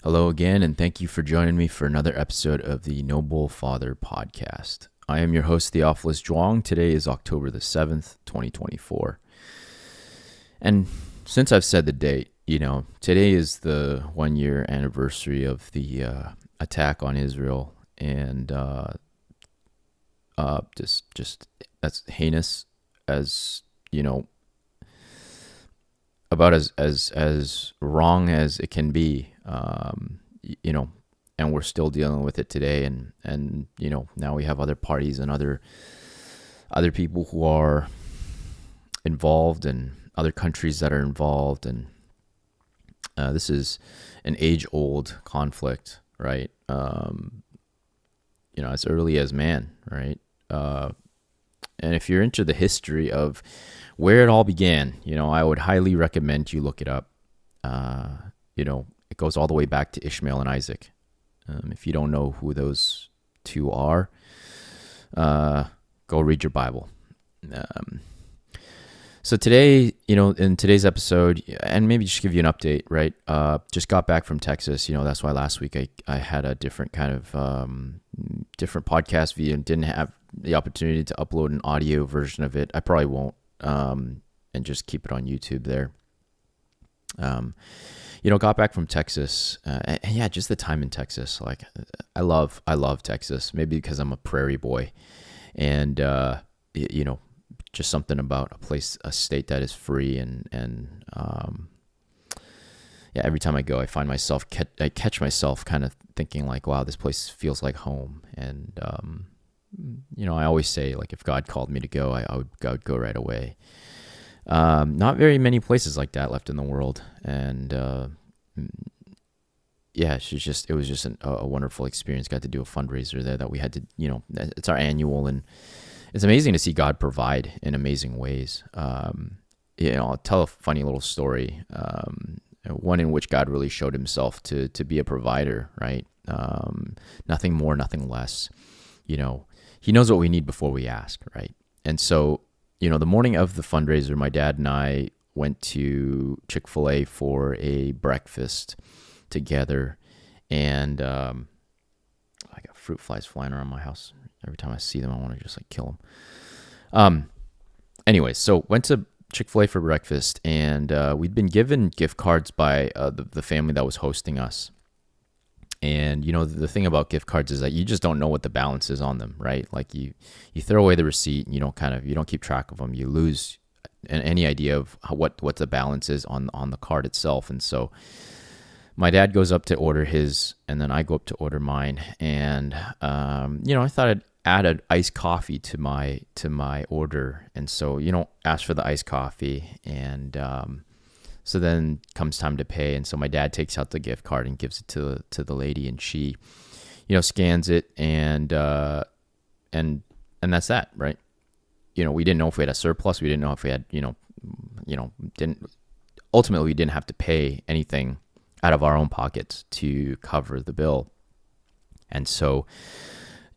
Hello again, and thank you for joining me for another episode of the Noble Father podcast. I am your host, Theophilus. Today is October the 7th, 2024. And since I've said the date, today is the 1 year anniversary of the attack on Israel, and just that's heinous as, about as wrong as it can be, and we're still dealing with it today. And now we have other parties and other people who are involved, and other countries that are involved. And this is an age-old conflict, right? As early as man, right? And if you're into the history of where it all began, I would highly recommend you look it up. It goes all the way back to Ishmael and Isaac. If you don't know who those two are, go read your Bible. So today, in today's episode, and maybe just give you an update, right? Just got back from Texas. That's why last week I had a different kind of different podcast view and didn't have the opportunity to upload an audio version of it. I probably won't, and just keep it on YouTube there. Got back from Texas, and yeah, just the time in Texas. Like, I love Texas, maybe because I'm a prairie boy, and just something about a state that is free, and every time I go, I find myself, I catch myself kind of thinking like, wow, this place feels like home. And I always say, like, if God called me to go, I would go right away. Not very many places like that left in the world, and it was just a wonderful experience. Got to do a fundraiser there that we had to, it's our annual, and it's amazing to see God provide in amazing ways. I'll tell a funny little story, one in which God really showed himself to be a provider, right? Nothing more, nothing less. He knows what we need before we ask, right? And so, the morning of the fundraiser, my dad and I went to Chick-fil-A for a breakfast together, and I got fruit flies flying around my house. Every time I see them, I want to just kill them. Anyways, so went to Chick-fil-A for breakfast, and we'd been given gift cards by the family that was hosting us. And, the thing about gift cards is that you just don't know what the balance is on them, right? Like, you throw away the receipt, and you don't keep track of them. You lose any idea of what the balance is on the card itself. And so my dad goes up to order his, and then I go up to order mine. And, I thought I'd add an iced coffee to my order. And so, ask for the iced coffee, and so then comes time to pay, and so my dad takes out the gift card and gives it to the lady, and she, scans it, and that's that, right? We didn't know if we had a surplus. We didn't know if we had, ultimately we didn't have to pay anything out of our own pockets to cover the bill. And so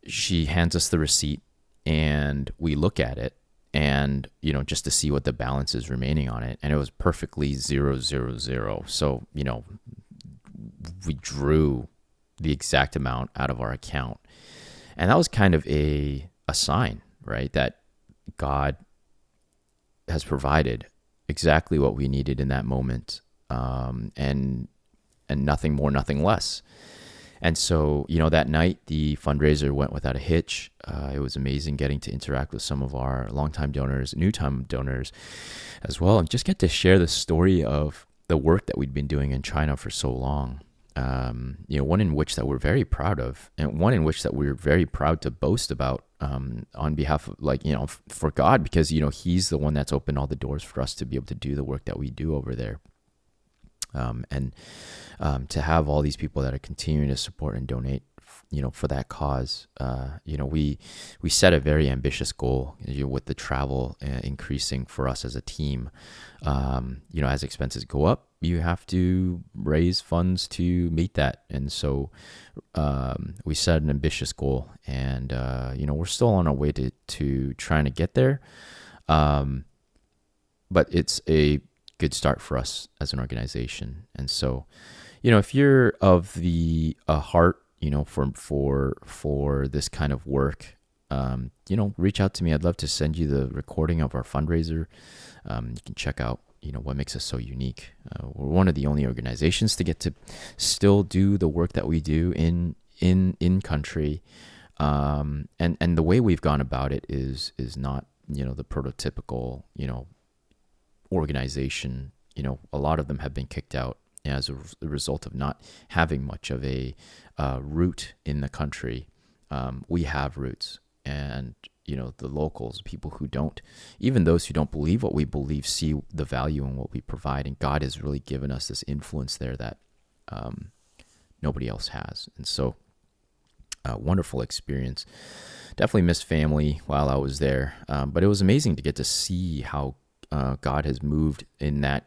she hands us the receipt, and we look at it, and just to see what the balance is remaining on it, and it was perfectly 000. So we drew the exact amount out of our account, and that was kind of a sign, right, that God has provided exactly what we needed in that moment, and nothing more, nothing less. And so, that night, the fundraiser went without a hitch. It was amazing getting to interact with some of our longtime donors, new-time donors as well, and just get to share the story of the work that we'd been doing in China for so long. One in which that we're very proud of, and one in which that we're very proud to boast about, on behalf of, for God, because, he's the one that's opened all the doors for us to be able to do the work that we do over there. And to have all these people that are continuing to support and donate, for that cause. We set a very ambitious goal, with the travel increasing for us as a team. As expenses go up, you have to raise funds to meet that. And so we set an ambitious goal, and we're still on our way to trying to get there. But it's a good start for us as an organization. And so, if you're of the heart, for this kind of work, reach out to me. I'd love to send you the recording of our fundraiser. You can check out, what makes us so unique. We're one of the only organizations to get to still do the work that we do in country. And the way we've gone about it is not, the prototypical, organization. A lot of them have been kicked out as a result of not having much of a root in the country. We have roots, and the locals, people who don't, even those who don't believe what we believe, see the value in what we provide, and God has really given us this influence there that nobody else has. And so, wonderful experience. Definitely missed family while I was there, but it was amazing to get to see how God has moved in that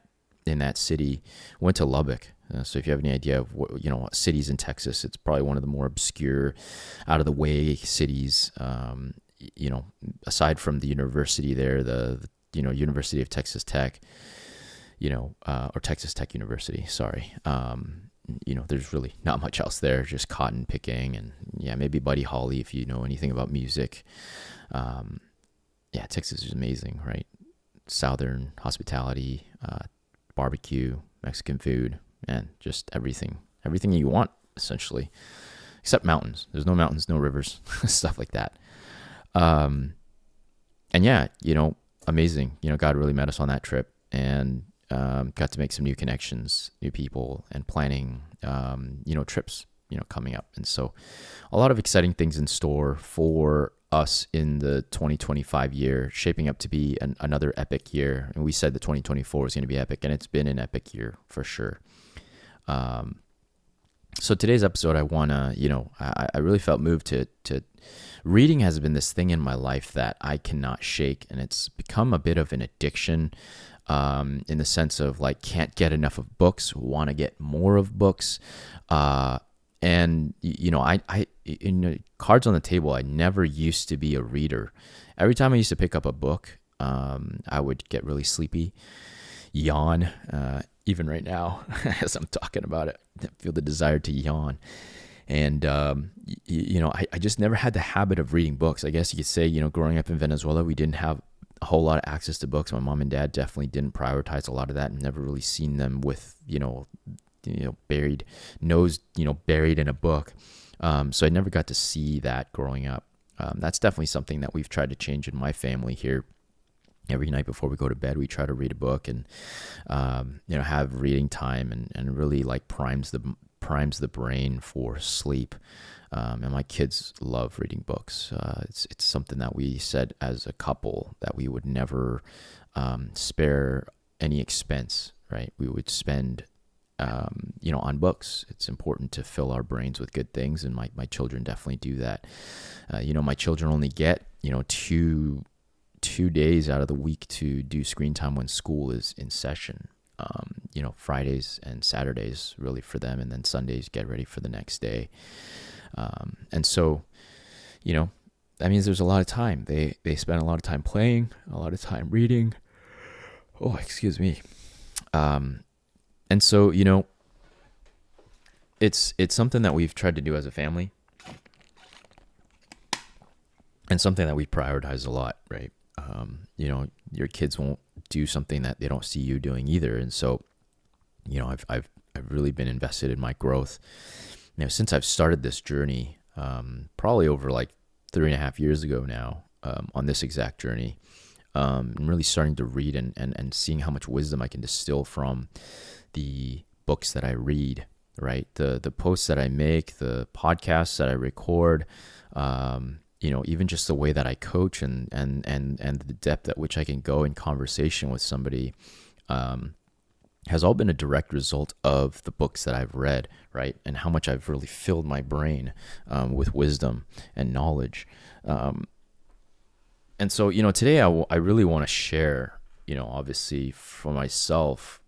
city. Went to Lubbock. So if you have any idea of what cities in Texas, it's probably one of the more obscure, out of the way cities. Aside from the university there, the University of Texas Tech, or Texas Tech University. Sorry. There's really not much else there. Just cotton picking and maybe Buddy Holly if you know anything about music. Texas is amazing, right? Southern hospitality, barbecue, Mexican food, and just everything you want, essentially, except mountains. There's no mountains, no rivers, stuff like that. Amazing. God really met us on that trip, and got to make some new connections, new people, and planning, trips, coming up. And so a lot of exciting things in store for us in the 2025 year, shaping up to be another epic year. And we said the 2024 was going to be epic, and it's been an epic year for sure. So today's episode, I want to, I really felt moved to reading has been this thing in my life that I cannot shake, and it's become a bit of an addiction, in the sense of like, can't get enough of books, want to get more of books. And, cards on the table, I never used to be a reader. Every time I used to pick up a book, I would get really sleepy, yawn, even right now, as I'm talking about it, I feel the desire to yawn. And, I just never had the habit of reading books. I guess you could say, growing up in Venezuela, we didn't have a whole lot of access to books. My mom and dad definitely didn't prioritize a lot of that, and never really seen them with, buried in a book. So I never got to see that growing up. That's definitely something that we've tried to change in my family here. Every night before we go to bed, we try to read a book and, have reading time, and really like primes the brain for sleep. And my kids love reading books. It's something that we said as a couple that we would never spare any expense, right? We would spend on books. It's important to fill our brains with good things, and my children definitely do that. My children only get two days out of the week to do screen time when school is in session. Fridays and Saturdays really for them, and then Sundays get ready for the next day. And so, that means there's a lot of time. They spend a lot of time playing, a lot of time reading. Oh, excuse me. And so, it's something that we've tried to do as a family, and something that we prioritize a lot, right? Your kids won't do something that they don't see you doing either. And so, I've really been invested in my growth. Since I've started this journey, probably over like 3.5 years ago now, on this exact journey, I'm really starting to read and seeing how much wisdom I can distill from the books that I read, right? The posts that I make, the podcasts that I record, even just the way that I coach and the depth at which I can go in conversation with somebody, has all been a direct result of the books that I've read, right? And how much I've really filled my brain with wisdom and knowledge. And so, today I really want to share, obviously for myself,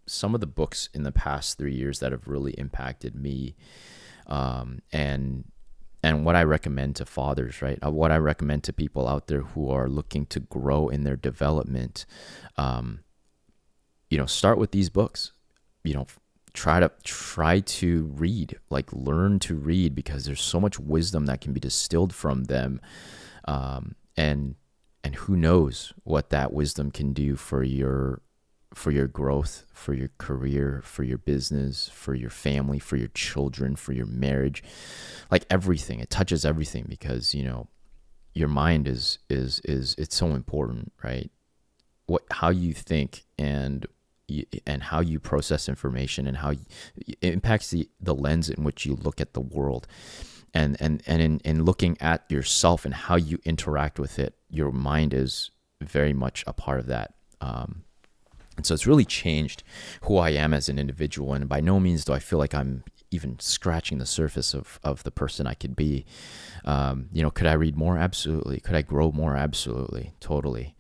some of the books in the past 3 years that have really impacted me, and what I recommend to fathers, right? What I recommend to people out there who are looking to grow in their development. Start with these books. try to read, like learn to read, because there's so much wisdom that can be distilled from them. And who knows what that wisdom can do for your growth, for your career, for your business, for your family, for your children, for your marriage, like everything. It touches everything, because your mind is it's so important, right? How you think and how you process information, and how it impacts the lens in which you look at the world, and in looking at yourself and how you interact with it. Your mind is very much a part of that. And so it's really changed who I am as an individual. And by no means do I feel like I'm even scratching the surface of the person I could be. Could I read more? Absolutely. Could I grow more? Absolutely. Totally.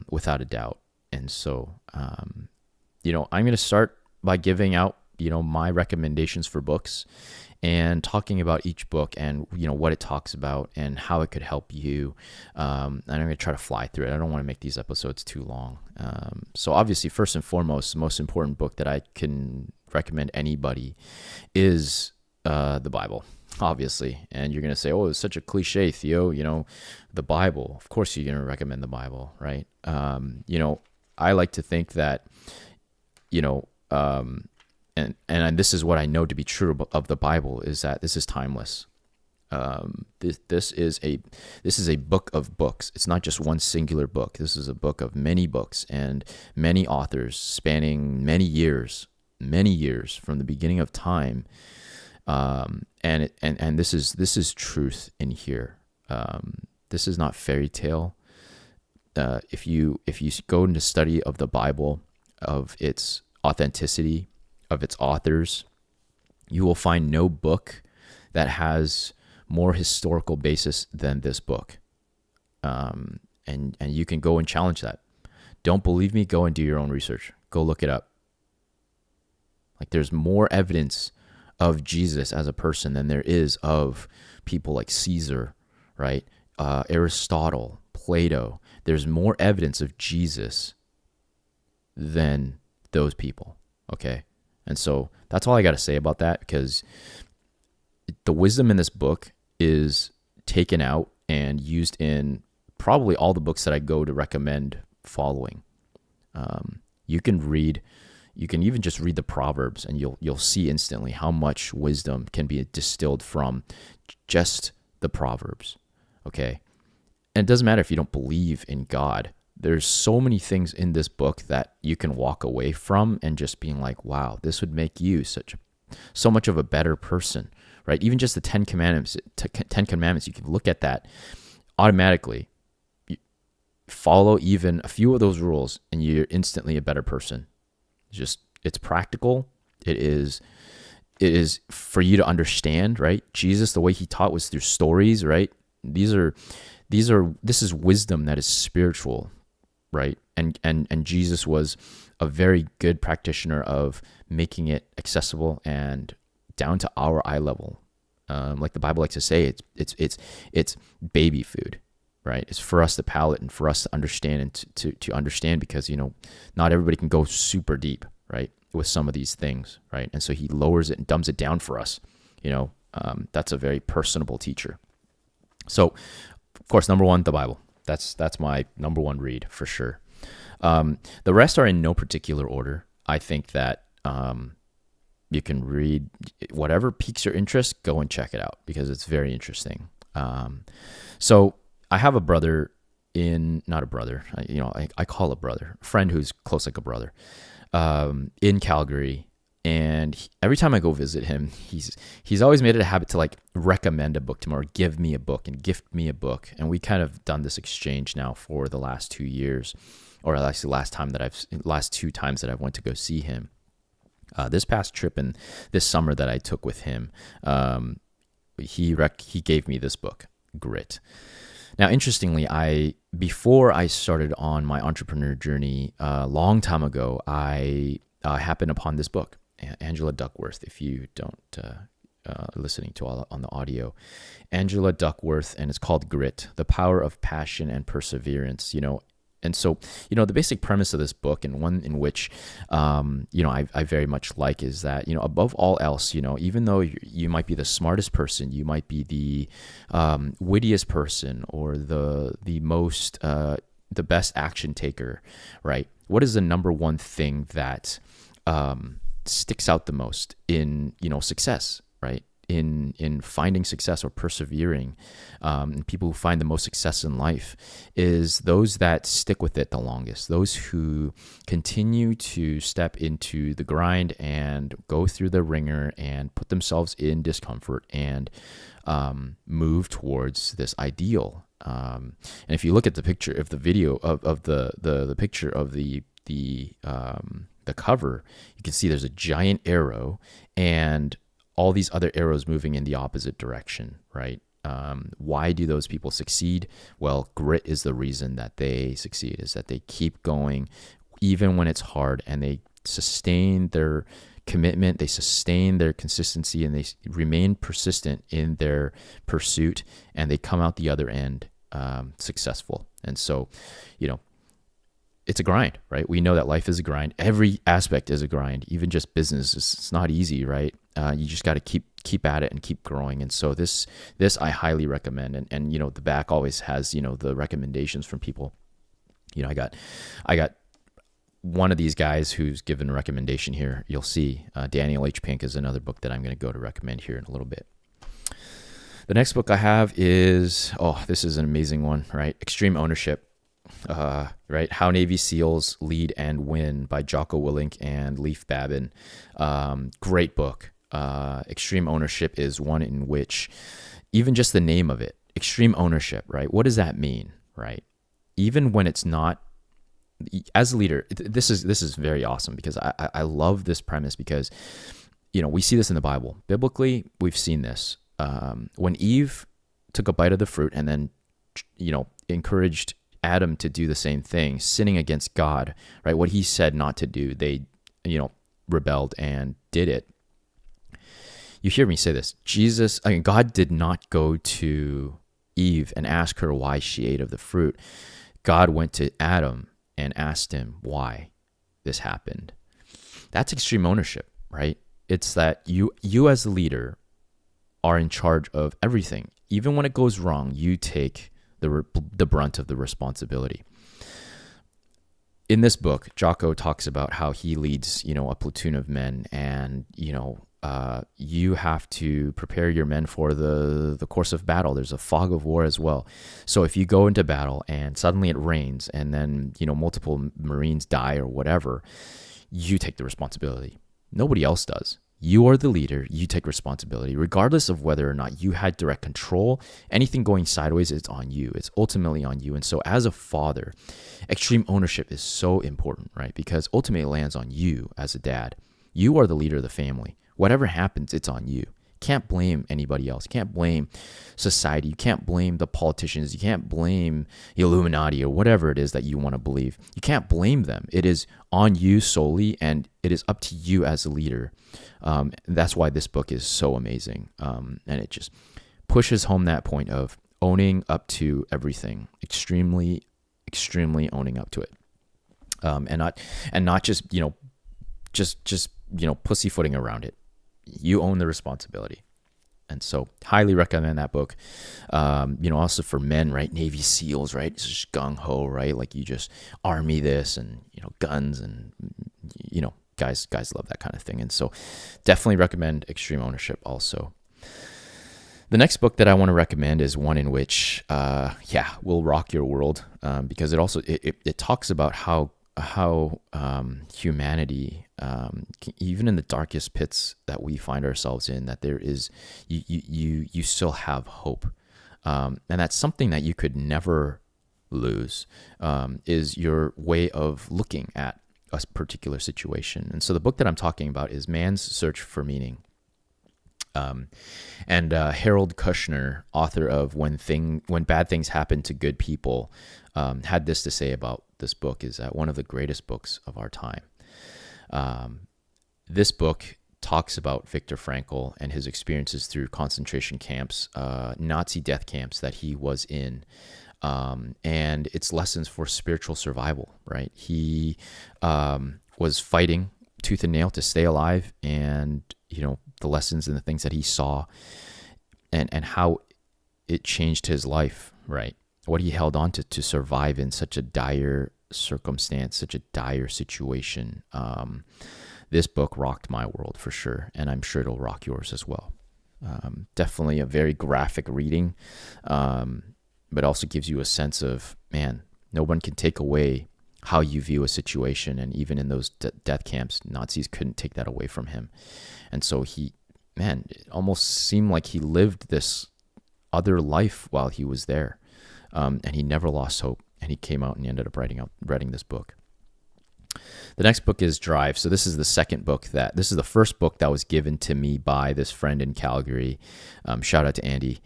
Without a doubt. And so, I'm going to start by giving out, my recommendations for books, and talking about each book and, what it talks about and how it could help you. And I'm going to try to fly through it. I don't want to make these episodes too long. So obviously, first and foremost, the most important book that I can recommend anybody is the Bible, obviously. And you're going to say, oh, it's such a cliche, Theo, the Bible. Of course you're going to recommend the Bible, right? I like to think that, and this is what I know to be true of the Bible, is that this is timeless. This is a book of books. It's not just one singular book. This is a book of many books and many authors spanning many years from the beginning of time. And this is truth in here. This is not fairy tale. If you go into study of the Bible, of its authenticity, of its authors, you will find no book that has more historical basis than this book. And you can go and challenge that. Don't believe me? Go and do your own research. Go look it up. Like, there's more evidence of Jesus as a person than there is of people like Caesar, right? Aristotle, Plato. There's more evidence of Jesus than those people, okay? And so that's all I got to say about that, because the wisdom in this book is taken out and used in probably all the books that I go to recommend following. You can even just read the Proverbs, and you'll see instantly how much wisdom can be distilled from just the Proverbs, okay? And it doesn't matter if you don't believe in God. There's so many things in this book that you can walk away from and just being like, wow, this would make you so much of a better person, right? Even just the 10 Commandments, you can look at that automatically. You follow even a few of those rules and you're instantly a better person. It's practical. It is for you to understand, right? Jesus, the way he taught was through stories, right? This is wisdom that is spiritual, right? And Jesus was a very good practitioner of making it accessible and down to our eye level. Like the Bible likes to say, it's baby food, right? It's for us to palate and for us to understand and to understand, because not everybody can go super deep, right, with some of these things, right? And so he lowers it and dumbs it down for us. That's a very personable teacher. So, of course, number one, the Bible. That's my number one read for sure. The rest are in no particular order. I think that you can read whatever piques your interest. Go and check it out, because it's very interesting. So I have a brother not a brother, I call a brother, a friend who's close like a brother, in Calgary. And every time I go visit him, he's always made it a habit to like recommend a book to me, or give me a book and gift me a book. And we kind of done this exchange now for the last 2 years, or actually last two times that I've went to go see him. This past trip and this summer that I took with him, he gave me this book, Grit. Now, interestingly, before I started on my entrepreneur journey a long time ago, I happened upon this book, Angela Duckworth. If you don't listening to all on the audio, Angela Duckworth, and it's called Grit: The Power of Passion and Perseverance. And so, the basic premise of this book, and one in which, I very much like, is that, above all else, even though you might be the smartest person, you might be the wittiest person, or the most, the best action taker, right? What is the number one thing that sticks out the most in, success, right? In finding success or persevering, and people who find the most success in life, is those that stick with it the longest, those who continue to step into the grind and go through the ringer and put themselves in discomfort and move towards this ideal. And if you look at the picture of the video of the picture of the cover, you can see there's a giant arrow and all these other arrows moving in the opposite direction, right? Why do those people succeed? Well, grit is the reason that they succeed, is that they keep going even when it's hard, and they sustain their commitment, they sustain their consistency, and they remain persistent in their pursuit, and they come out the other end successful. And so, it's a grind, right? We know that life is a grind. Every aspect is a grind. Even just business, it's not easy, right? You just got to keep at it and keep growing. And so this I highly recommend. And the back always has the recommendations from people. I got one of these guys who's given a recommendation here. You'll see Daniel H. Pink is another book that I'm going to go to recommend here in a little bit. The next book I have is, this is an amazing one, right? Extreme Ownership. Right, How Navy SEALs Lead and Win by Jocko Willink and Leif Babin. Great book. Extreme Ownership is one in which, even just the name of it, extreme ownership, right? What does that mean, right? Even when it's not, as a leader, this is very awesome, because I love this premise, because we see this in the Bible. Biblically, we've seen this. When Eve took a bite of the fruit and then encouraged Adam to do the same thing, sinning against God, right? What he said not to do, they, rebelled and did it. You hear me say this. God did not go to Eve and ask her why she ate of the fruit. God went to Adam and asked him why this happened. That's extreme ownership, right? It's that you as the leader are in charge of everything. Even when it goes wrong, you take the brunt of the responsibility. In this book, Jocko talks about how he leads, a platoon of men, and you have to prepare your men for the course of battle. There's a fog of war as well. So if you go into battle and suddenly it rains, and then multiple Marines die or whatever, you take the responsibility. Nobody else does. You are the leader. You take responsibility, regardless of whether or not you had direct control. Anything going sideways, it's on you. It's ultimately on you. And so as a father, extreme ownership is so important, right? Because ultimately it lands on you as a dad. You are the leader of the family. Whatever happens, it's on you. Can't blame anybody else. Can't blame society. You can't blame the politicians. You can't blame the Illuminati or whatever it is that you want to believe. You can't blame them. It is on you solely, and it is up to you as a leader. That's why this book is so amazing. And it just pushes home that point of owning up to everything, extremely owning up to it. And not just pussyfooting around it. You own the responsibility. And so highly recommend that book. Also for men, right? Navy SEALs, right? It's just gung-ho, right? Like you just army this and, guns and, guys love that kind of thing. And so definitely recommend Extreme Ownership also. The next book that I want to recommend is one in which, will rock your world, because it also, it talks about how humanity, even in the darkest pits that we find ourselves in, that there is, you still have hope. And that's something that you could never lose, is your way of looking at a particular situation. And so the book that I'm talking about is Man's Search for Meaning. And Harold Kushner, author of When Bad Things Happen to Good People, had this to say about this book, is that one of the greatest books of our time. This book talks about Viktor Frankl and his experiences through concentration camps, Nazi death camps that he was in. and it's lessons for spiritual survival, right? He was fighting tooth and nail to stay alive, and the lessons and the things that he saw, and how it changed his life, right? What he held on to survive in such a dire circumstance, such a dire situation. This book rocked my world for sure, and I'm sure it'll rock yours as well. Definitely a very graphic reading, but also gives you a sense of, man, no one can take away how you view a situation. And even in those death camps, Nazis couldn't take that away from him. And so it almost seemed like he lived this other life while he was there. And he never lost hope. And he came out and he ended up writing this book. The next book is Drive. So this is the first book that was given to me by this friend in Calgary. Shout out to Andy.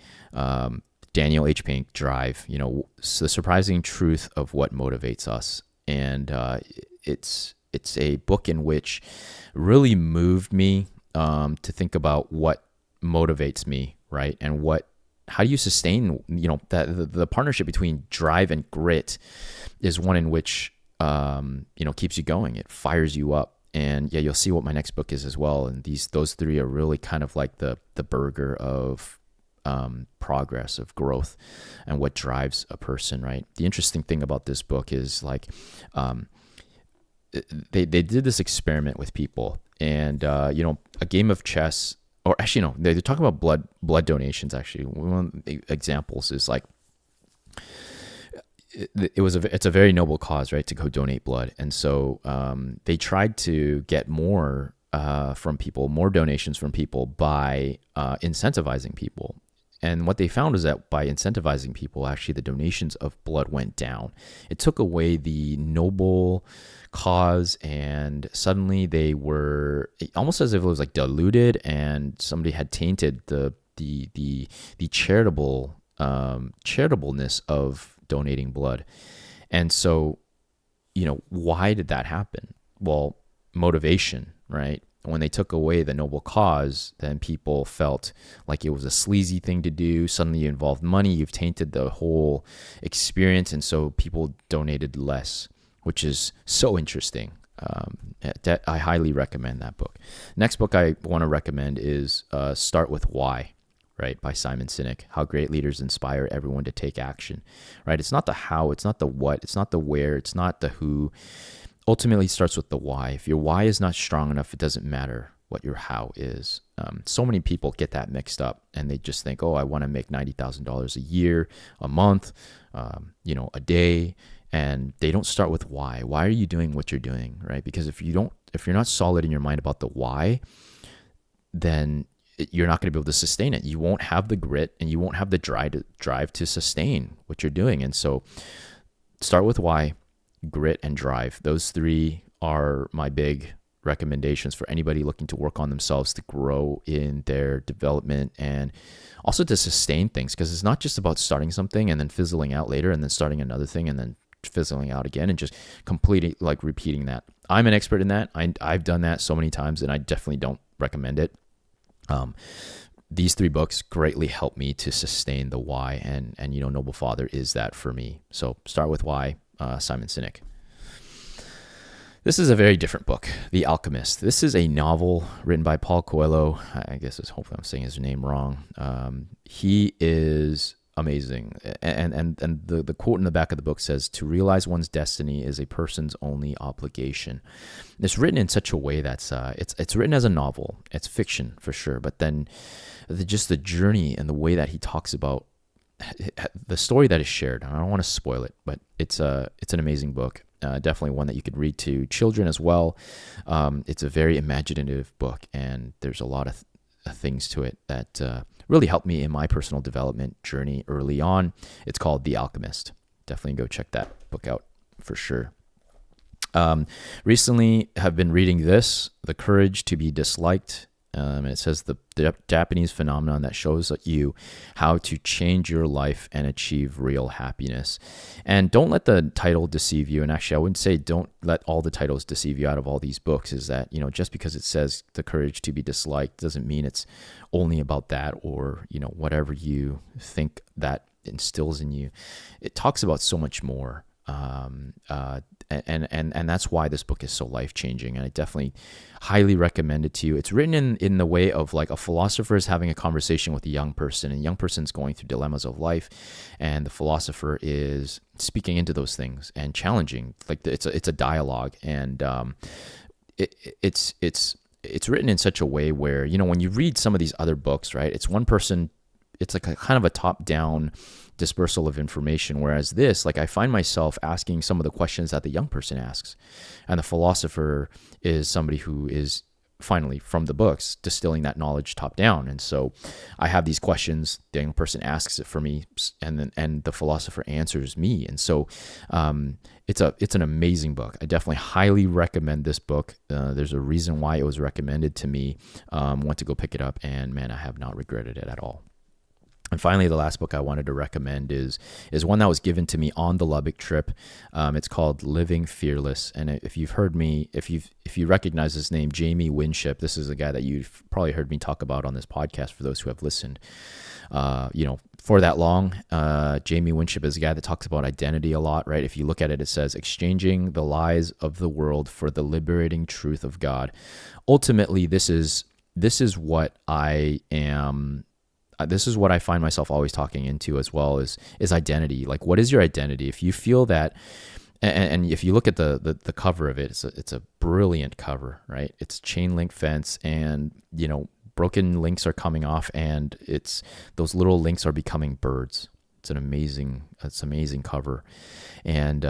Daniel H. Pink, Drive. The surprising truth of what motivates us. And it's a book in which really moved me to think about what motivates me, right? And how do you sustain, that the partnership between drive and grit is one in which, keeps you going. It fires you up. And yeah, you'll see what my next book is as well. And those three are really kind of like the burger of progress, of growth, and what drives a person, right? The interesting thing about this book is they did this experiment with people, and a game of chess, or actually no, they're talking about blood donations. Actually, one of the examples is it's a very noble cause, right, to go donate blood. And so they tried to get more from people, more donations from people by incentivizing people. And what they found is that by incentivizing people, actually the donations of blood went down. It took away the noble cause, and suddenly they were almost as if it was like diluted, and somebody had tainted the charitableness of donating blood. And so, why did that happen? Well, motivation, right? When they took away the noble cause, then people felt like it was a sleazy thing to do. Suddenly you involved money, you've tainted the whole experience, and so people donated less, which is so interesting. I highly recommend that book. Next book I want to recommend is Start With Why, right, by Simon Sinek. How great leaders inspire everyone to take action, right? It's not the how, it's not the what, it's not the where, it's not the who. Ultimately, it starts with the why. If your why is not strong enough, it doesn't matter what your how is. So many people get that mixed up, and they just think, oh, I want to make $90,000 a year, a month, a day, and they don't start with why. Why are you doing what you're doing, right? Because if you're not solid in your mind about the why, then you're not going to be able to sustain it. You won't have the grit, and you won't have the drive to sustain what you're doing. And so, start with why. Grit and drive. Those three are my big recommendations for anybody looking to work on themselves, to grow in their development, and also to sustain things, because it's not just about starting something and then fizzling out later, and then starting another thing and then fizzling out again, and just completely repeating that. I'm an expert in that. I've done that so many times, and I definitely don't recommend it. These three books greatly help me to sustain the why, and Noble Father is that for me. So Start With Why, Simon Sinek. This is a very different book, The Alchemist. This is a novel written by Paul Coelho. I guess hopefully I'm saying his name wrong. He is amazing. And the quote in the back of the book says, "To realize one's destiny is a person's only obligation." It's written in such a way that's it's written as a novel. It's fiction for sure, but then just the journey and the way that he talks about the story that is shared. I don't want to spoil it, but it's an amazing book. Definitely one that you could read to children as well. It's a very imaginative book, and there's a lot of things to it that really helped me in my personal development journey early on. It's called The Alchemist. Definitely go check that book out for sure. Recently have been reading this, The Courage to be Disliked And it says the Japanese phenomenon that shows you how to change your life and achieve real happiness. And don't let the title deceive you. And actually, I wouldn't say don't let all the titles deceive you out of all these books. Is that, just because it says The Courage to be Disliked doesn't mean it's only about that, or, whatever you think that instills in you. It talks about so much more. And that's why this book is so life-changing, and I definitely highly recommend it to you. It's written in the way of like a philosopher is having a conversation with a young person, and the young person's going through dilemmas of life, and the philosopher is speaking into those things and challenging. Like it's a dialogue, and it's written in such a way where, when you read some of these other books, right, it's one person, it's like a kind of a top-down dispersal of information, whereas this, like, I find myself asking some of the questions that the young person asks, and the philosopher is somebody who is finally from the books distilling that knowledge top down. And so I have these questions, the young person asks it for me, and the philosopher answers me. And so it's an amazing book. I definitely highly recommend this book. There's a reason why it was recommended to me. Went to go pick it up, and man, I have not regretted it at all. And finally, the last book I wanted to recommend is one that was given to me on the Lubbock trip. It's called Living Fearless. And if you've heard me, if you recognize his name, Jamie Winship, this is a guy that you've probably heard me talk about on this podcast for those who have listened. For that long, Jamie Winship is a guy that talks about identity a lot, right? If you look at it, it says, exchanging the lies of the world for the liberating truth of God. Ultimately, this is what I am. This is what I find myself always talking into as well, is identity. Like, what is your identity? If you feel that, and if you look at the cover of it, it's a brilliant cover, right? It's chain link fence, and broken links are coming off, and those little links are becoming birds. It's amazing cover. And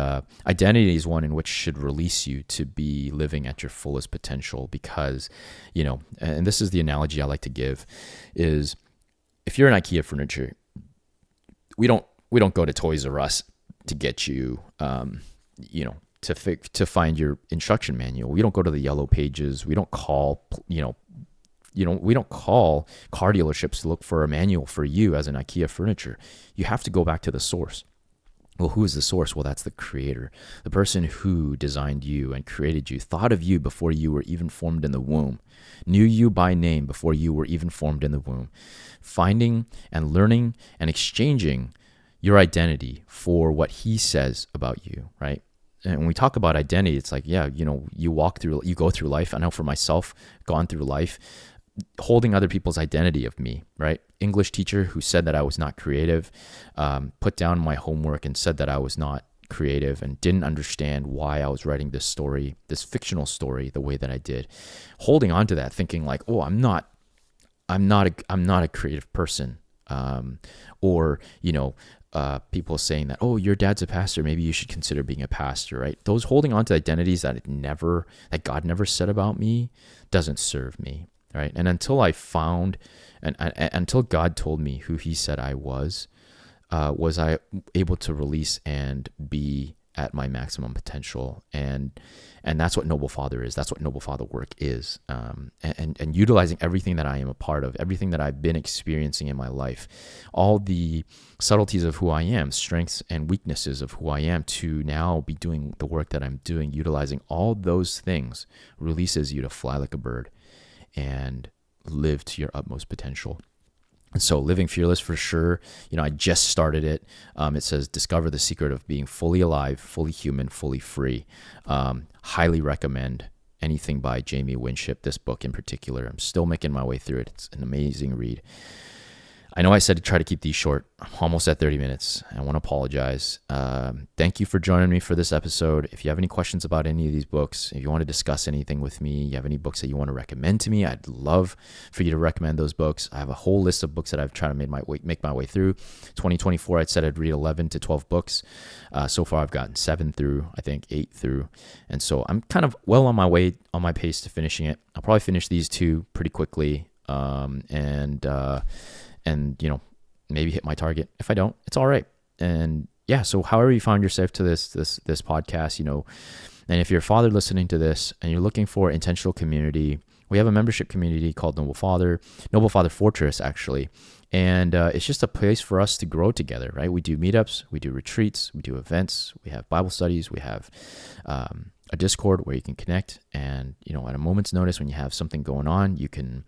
identity is one in which should release you to be living at your fullest potential, because, and this is the analogy I like to give, is if you're an IKEA furniture, we don't go to Toys R Us to get you, to find your instruction manual. We don't go to the yellow pages. We don't call, we don't call car dealerships to look for a manual for you as an IKEA furniture. You have to go back to the source. Well, who is the source? Well, that's the creator, the person who designed you and created you, thought of you before you were even formed in the womb, knew you by name before you were even formed in the womb. Finding and learning and exchanging your identity for what he says about you, right? And when we talk about identity, it's like, you go through life. I know for myself, gone through life, holding other people's identity of me, right? English teacher who said that I was not creative, put down my homework and said that I was not creative, and didn't understand why I was writing this story, this fictional story, the way that I did. Holding on to that, thinking like, oh, I'm not a creative person, or people saying that, oh, your dad's a pastor, maybe you should consider being a pastor, right? Those holding on to identities that God never said about me doesn't serve me. Right. And until I found, until God told me who he said I was I able to release and be at my maximum potential. And that's what Noble Father is. That's what Noble Father work is. And utilizing everything that I am a part of, everything that I've been experiencing in my life, all the subtleties of who I am, strengths and weaknesses of who I am, to now be doing the work that I'm doing, utilizing all those things releases you to fly like a bird and live to your utmost potential. And so Living Fearless, for sure, I just started it. It says, discover the secret of being fully alive, fully human, fully free. Highly recommend anything by Jamie Winship, this book in particular. I'm still making my way through it. It's an amazing read. I know I said to try to keep these short. I'm almost at 30 minutes. I want to apologize. Thank you for joining me for this episode. If you have any questions about any of these books, if you want to discuss anything with me, you have any books that you want to recommend to me, I'd love for you to recommend those books. I have a whole list of books that I've tried to make my way through. 2024, I'd said I'd read 11 to 12 books. So far, I've gotten 7 through, I think 8 through. And so I'm kind of well on my pace to finishing it. I'll probably finish these 2 pretty quickly. And maybe hit my target. If I don't, it's all right. And yeah, so however you found yourself to this podcast, and if you're a father listening to this and you're looking for intentional community, We have a membership community called Noble Father Fortress, actually. And it's just a place for us to grow together, right? We do meetups, we do retreats, we do events, we have Bible studies, we have a Discord where you can connect. And, at a moment's notice, when you have something going on, you can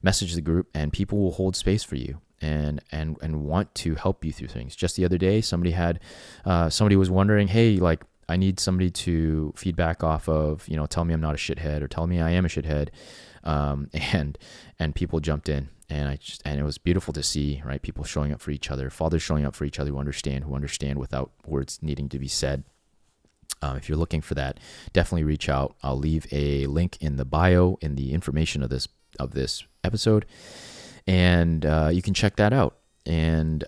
message the group and people will hold space for you and want to help you through things. Just the other day, somebody was wondering, hey, like, I need somebody to feedback off of, tell me I'm not a shithead or tell me I am a shithead. And people jumped in, and it was beautiful to see, right? People showing up for each other, fathers showing up for each other who understand without words needing to be said. If you're looking for that, definitely reach out. I'll leave a link in the bio in the information of this episode, and you can check that out. And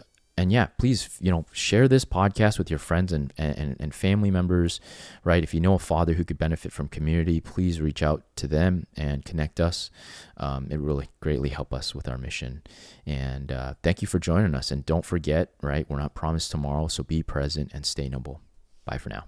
yeah, please, share this podcast with your friends and family members, right? If you know a father who could benefit from community, please reach out to them and connect us. It really greatly help us with our mission. And thank you for joining us. And don't forget, right, we're not promised tomorrow, so be present and stay noble. Bye for now.